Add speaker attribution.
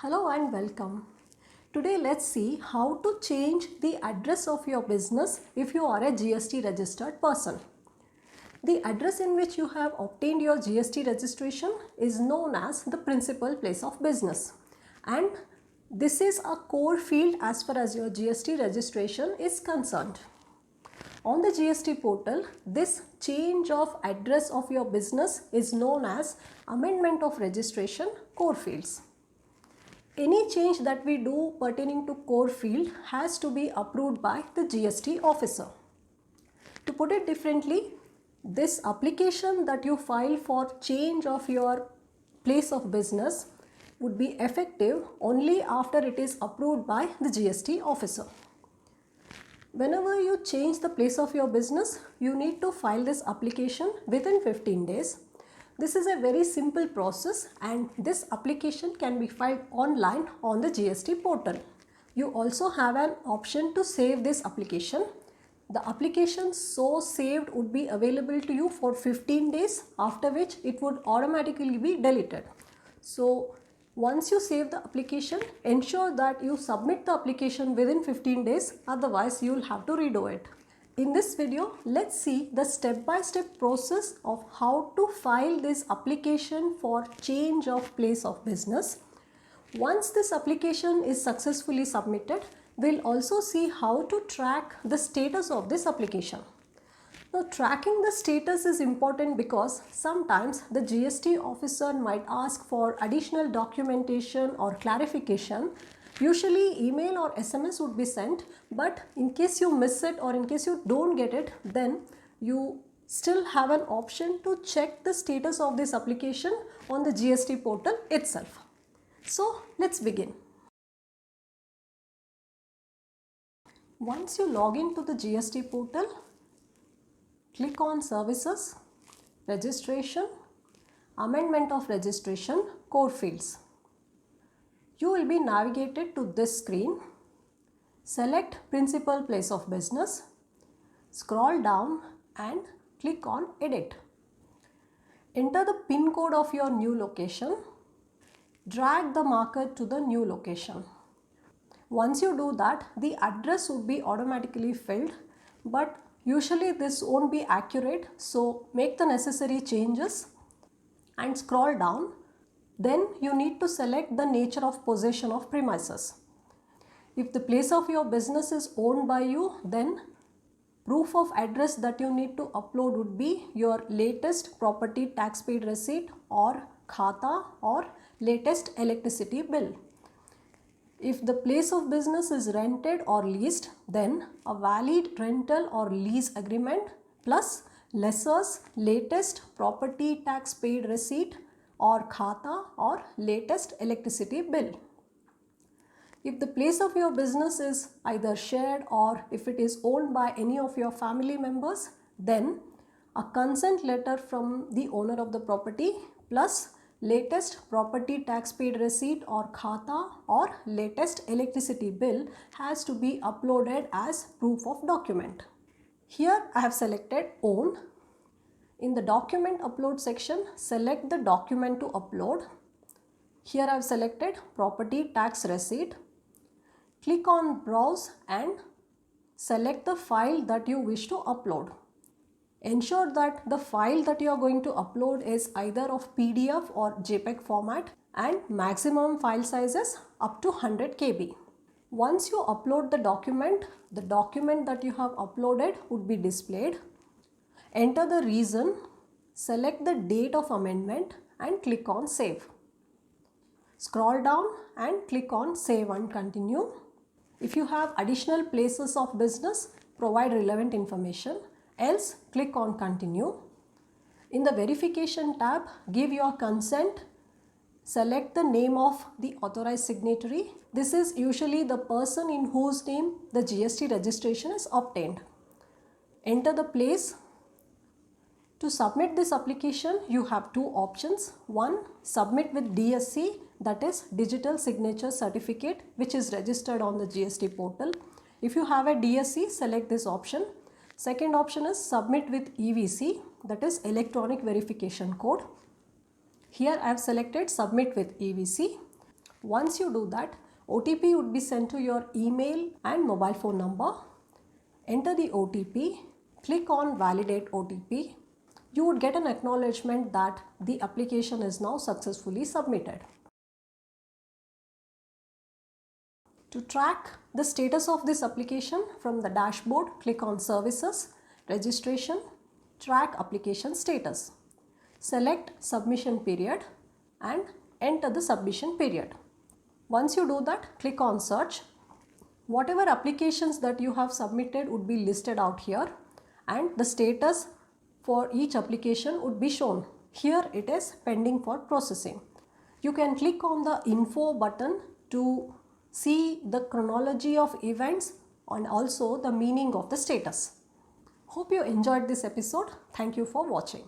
Speaker 1: Hello and welcome. Today let's see how to change the address of your business if you are a GST registered person. The address in which you have obtained your GST registration is known as the principal place of business, and this is a core field as far as your GST registration is concerned. On the GST portal, this change of address of your business is known as amendment of registration core fields. Any change that we do pertaining to core field has to be approved by the GST officer. To put it differently, this application that you file for change of your place of business would be effective only after it is approved by the GST officer. Whenever you change the place of your business, you need to file this application within 15 days. This is a very simple process and this application can be filed online on the GST portal. You also have an option to save this application. The application so saved would be available to you for 15 days, after which it would automatically be deleted. So once you save the application, ensure that you submit the application within 15 days, otherwise you will have to redo it. In this video, let's see the step-by-step process of how to file this application for change of place of business. Once this application is successfully submitted, we'll also see how to track the status of this application. Now, tracking the status is important because sometimes the GST officer might ask for additional documentation or clarification. Usually email or SMS would be sent, but in case you miss it or in case you don't get it, then you still have an option to check the status of this application on the GST portal itself. So let's begin. Once you log into the GST portal, click on Services, Registration, Amendment of Registration, Core Fields. You will be navigated to this screen. Select Principal Place of Business, scroll down and click on Edit. Enter the PIN code of your new location. Drag the marker to the new location. Once you do that, the address would be automatically filled, but usually this won't be accurate, so make the necessary changes and scroll down. Then you need to select the nature of possession of premises. If the place of your business is owned by you, then proof of address that you need to upload would be your latest property tax paid receipt or khata or latest electricity bill. If the place of business is rented or leased, then a valid rental or lease agreement plus lessor's latest property tax paid receipt or khata or latest electricity bill. If the place of your business is either shared or if it is owned by any of your family members, then a consent letter from the owner of the property plus latest property tax paid receipt or khata or latest electricity bill has to be uploaded as proof of document. Here I have selected own. In the document upload section, select the document to upload. Here I have selected property tax receipt. Click on browse and select the file that you wish to upload. Ensure that the file that you are going to upload is either of PDF or JPEG format and maximum file size is up to 100 KB. Once you upload the document that you have uploaded would be displayed. Enter the reason, select the date of amendment and click on Save. Scroll down and click on Save and Continue. If you have additional places of business, provide relevant information. Else, click on Continue. In the Verification tab, give your consent. Select the name of the authorized signatory. This is usually the person in whose name the GST registration is obtained. Enter the place. To submit this application, you have two options. One, submit with DSC, that is Digital Signature Certificate, which is registered on the GST portal. If you have a DSC, select this option. Second option is submit with EVC, that is Electronic Verification Code. Here I have selected submit with EVC. Once you do that, OTP would be sent to your email and mobile phone number. Enter the OTP, click on validate OTP. You would get an acknowledgement that the application is now successfully submitted. To track the status of this application from the dashboard, click on Services, Registration, Track Application Status. Select Submission Period and enter the submission period. Once you do that, click on Search. Whatever applications that you have submitted would be listed out here, and the status for each application would be shown. Here it is pending for processing. You can click on the Info button to see the chronology of events and also the meaning of the status. Hope you enjoyed this episode. Thank you for watching.